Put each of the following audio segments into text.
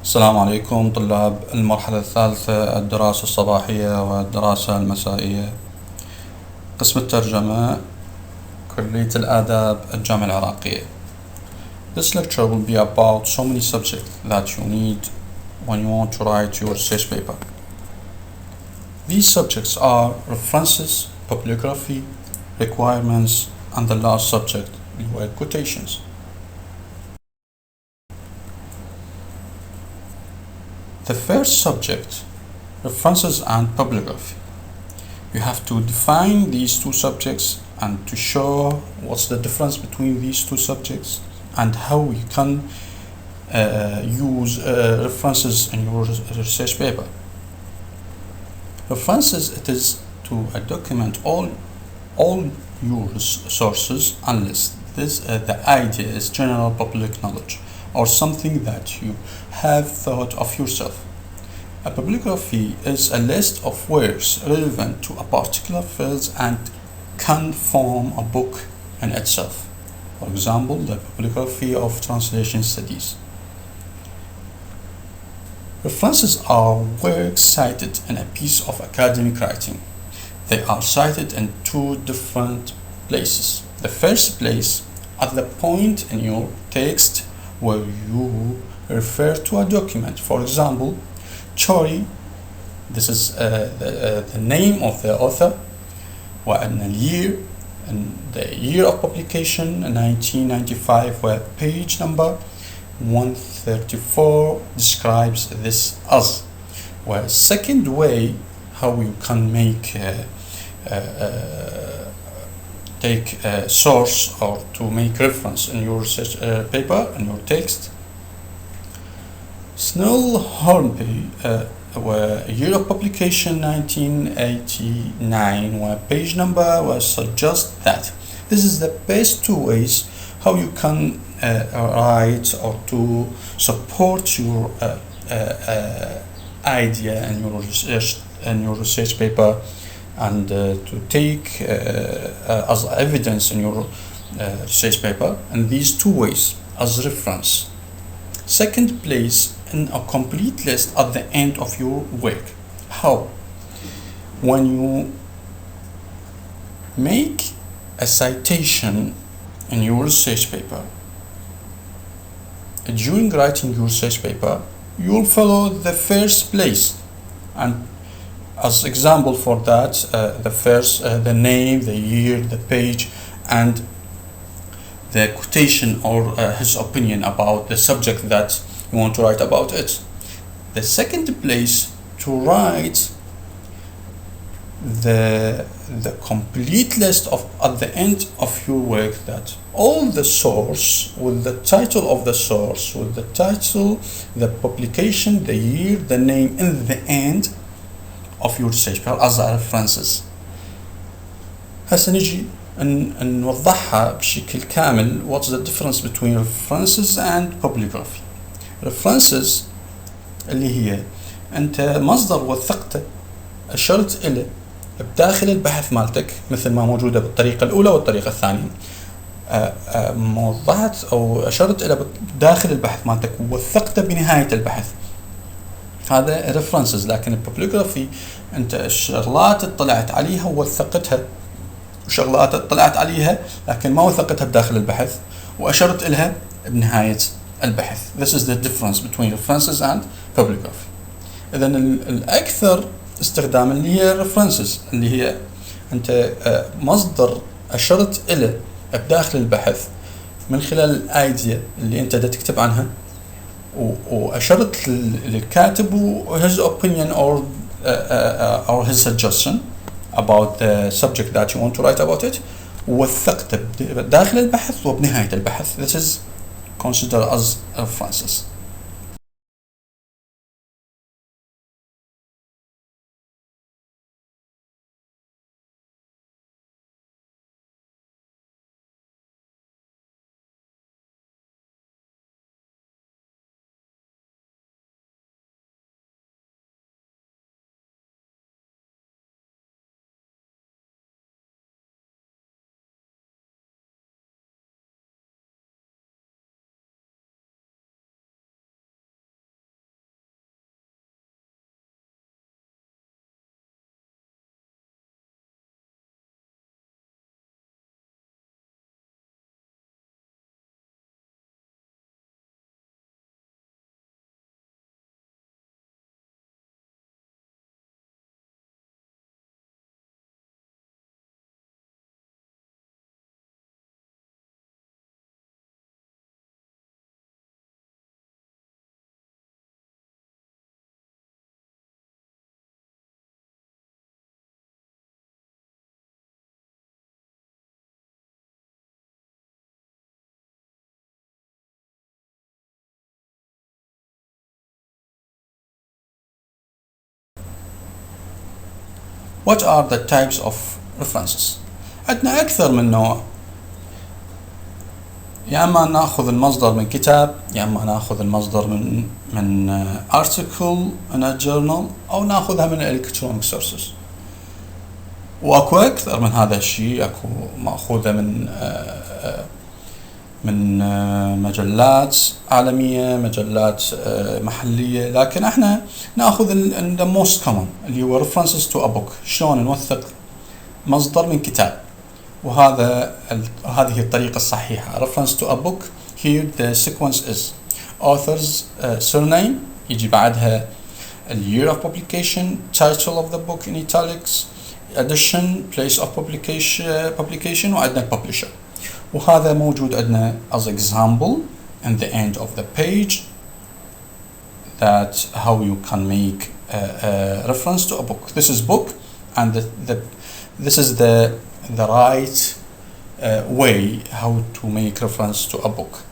السلام عليكم طلاب المرحلة الثالثة الدراسة الصباحية والدراسة المسائية، قسم الترجمة، كلية الآداب الجامعة العراقية. This lecture will be about so many subjects that you need when you want to write your research paper. These subjects are references, bibliography, requirements, and the last subject were quotations. The first subject, references and bibliography. You have to define these two subjects and to show what's the difference between these two subjects and how you can use references in your research paper. References, it is to document all your sources unless the idea is general public knowledge or something that you have thought of yourself. A bibliography is a list of works relevant to a particular field and can form a book in itself. For example, the bibliography of translation studies. References are works cited in a piece of academic writing. They are cited in two different places. The first place, at the point in your text where you refer to a document. For example, Chori, this is the name of the author, and the year of publication, 1995, where page number 134 describes this as. Where second way, how you can take a source or to make reference in your research paper, in your text. Snell Hornby, where year of publication 1989, where page number was suggest that this is the best two ways how you can write or to support your idea in your research paper and to take as evidence in your research paper, and these two ways as reference. Second place, in a complete list at the end of your work. How? When you make a citation in your research paper, during writing your research paper, you will follow the first place, and as example for that, the name, the year, the page, and the quotation or his opinion about the subject that you want to write about it. The second place, to write the complete list of at the end of your work, that all the source with the title of the source, with the title, the publication, the year, the name in the end of your research paper as references. هسه نجي نوضحها بشكل كامل. What's the difference between references and bibliography? references اللي هي أنت مصدر وثقته أشرت إليه بداخل البحث مالتك، مثل ما موجودة بالطريقة الأولى والطريقة الثانية. موضحت أو أشرت إلى داخل البحث مالتك ووثقته بنهاية البحث، هذا references. لكن الببليوغرافي أنت الشغلات اطلعت عليها ووثقتها، وشغلات اطلعت عليها لكن ما وثقتها بداخل البحث وأشرت إلها بنهاية البحث. This is the difference between references and bibliography. إذن الأكثر استخداما اللي هي references، اللي هي أنت مصدر أشرت إليه بداخل البحث من خلال الأيديا اللي أنت دا تكتب عنها، وأشرت للكاتب و his opinion or his suggestion about the subject that you want to write about it، ووثقته داخل البحث وبنهاية البحث. This is considered as references. What are the types of references؟ عندنا أكثر من نوع. يا اما ناخذ المصدر من كتاب، يا اما ناخذ المصدر من article in a journal، او ناخذها من electronic sources. واكو اكثر من هذا الشيء، اكو ماخوذه من مجلات عالميه، مجلات محليه، لكن احنا ناخذ the most common اللي هو references to a book. شلون نوثق مصدر من كتاب؟ هذه الطريقة الصحيحة. Reference to a book. Here the sequence is author's surname، يجي بعدها year of publication, title of the book in italics, edition, place of publication وعندنا publisher. وهذا موجود عندنا as example in the end of the page that how you can make a reference to a book. This is book, and this is the right way how to make reference to a book.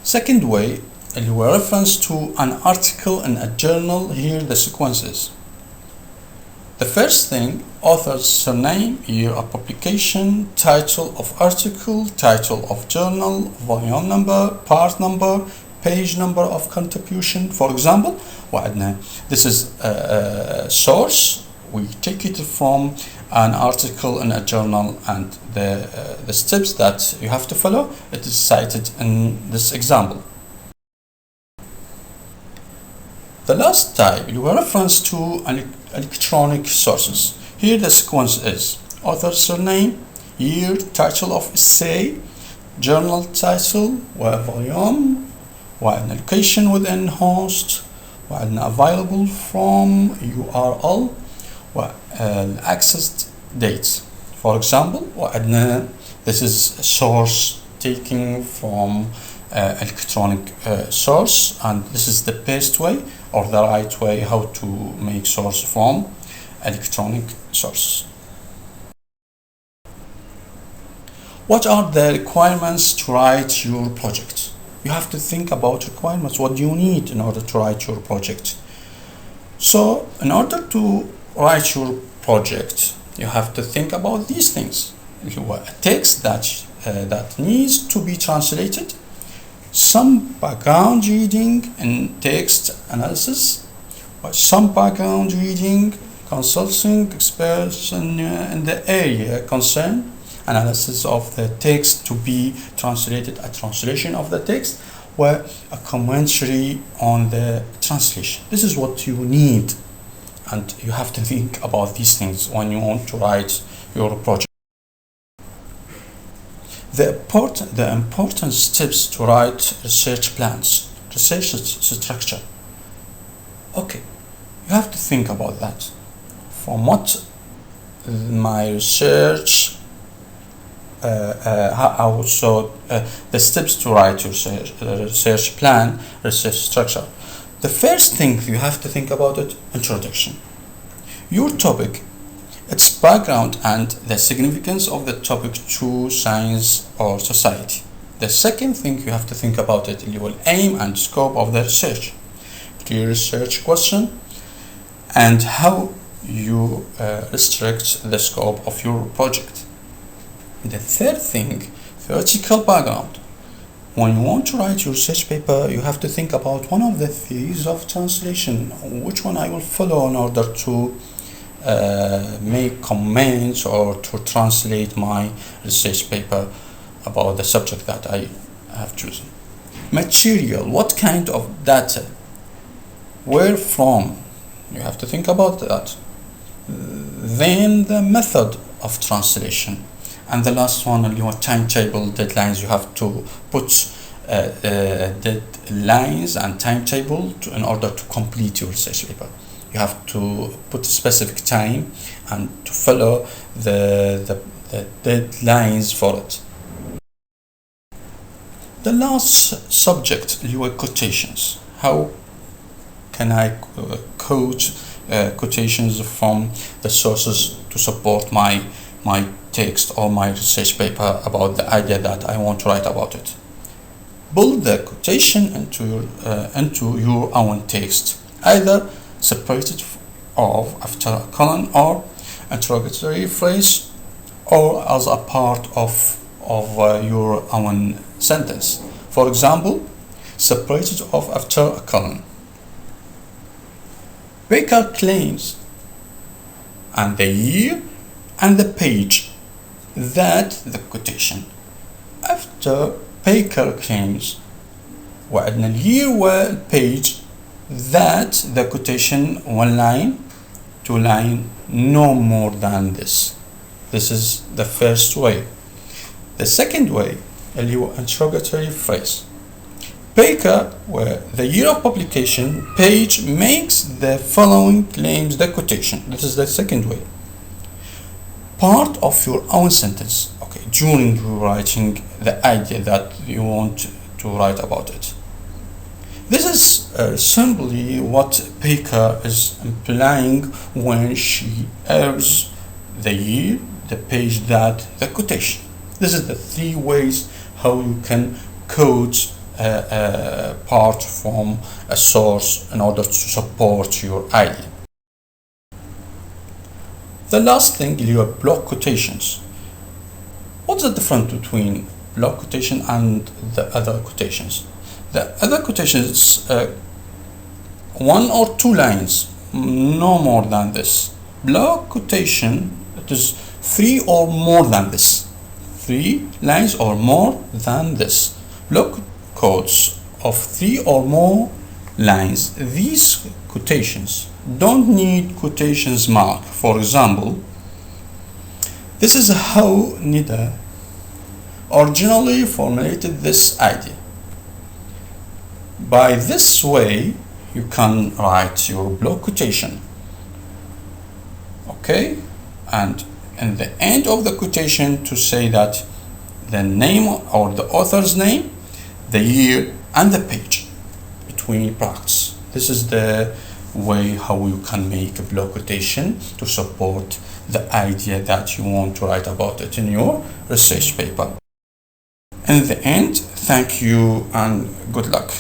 Second way اللي هو reference to an article in a journal. Here the sequence is: the first thing, author's surname, year of publication, title of article, title of journal, volume number, part number, page number of contribution. For example, this is a source. We take it from an article in a journal, and the steps that you have to follow, it is cited in this example. The last type, you have reference to electronic sources. Here the sequence is: author's surname, year, title of essay, journal title, volume, location within host, available from, URL, accessed dates. For example, this is a source taken from electronic source, and this is the best way or the right way how to make source from electronic source. What are the requirements to write your project? You have to think about requirements. What do you need in order to write your project? So in order to write your project, you have to think about these things. A text that needs to be translated, some background reading and text analysis, or some background reading, consulting experts in the area concerned, analysis of the text to be translated, a translation of the text, or a commentary on the translation. This is what you need, and you have to think about these things when you want to write your project. The important steps to write research plans, research structure. Okay, you have to think about that. From what my research, the steps to write your research plan, research structure. The first thing you have to think about it: introduction. Your topic, its background, and the significance of the topic to science or society. The second thing you have to think about it: your aim and scope of the research, clear research question, and how you restrict the scope of your project. The third thing, theoretical background. When you want to write your research paper, you have to think about one of the theories of translation, which one I will follow in order to make comments or to translate my research paper about the subject that I have chosen. Material, what kind of data, where from, you have to think about that. Then the method of translation, and the last one, your timetable, deadlines. You have to put deadlines and timetable in order to complete your research paper. You have to put a specific time and to follow the deadlines for it. The last subject, your quotations. How can I quote quotations from the sources to support my text or my research paper about the idea that I want to write about it? Build the quotation into your own text. Either separated of after a colon or interrogatory phrase, or as a part of your own sentence. For example, separated off after a colon. Baker claims, and the year and the page, that the quotation. After Baker claims وعندنا الير والpage, that the quotation 1 line, 2 line, no more than this. This is the first way. The second way اللي هو interrogatory phrase. Baker, where the year of publication, page makes the following claims the quotation. This is the second way. Part of your own sentence, okay, during writing the idea that you want to write about it. This is simply what Baker is implying when she adds the year, the page, that, the quotation. This is the 3 ways how you can quote part from a source in order to support your idea. The last thing is your block quotations. What's the difference between block quotation and the other quotations? The other quotations 1 or 2 lines, no more than this. Block quotation, it is 3 or more than this. 3 lines or more than this. Block quotes of 3 or more lines. These quotations don't need quotations mark. For example, this is how Nida originally formulated this idea. By this way, you can write your block quotation. Okay, and in the end of the quotation to say that the name or the author's name, the year, and the page between brackets. This is the way how you can make a block quotation to support the idea that you want to write about it in your research paper. In the end, thank you and good luck.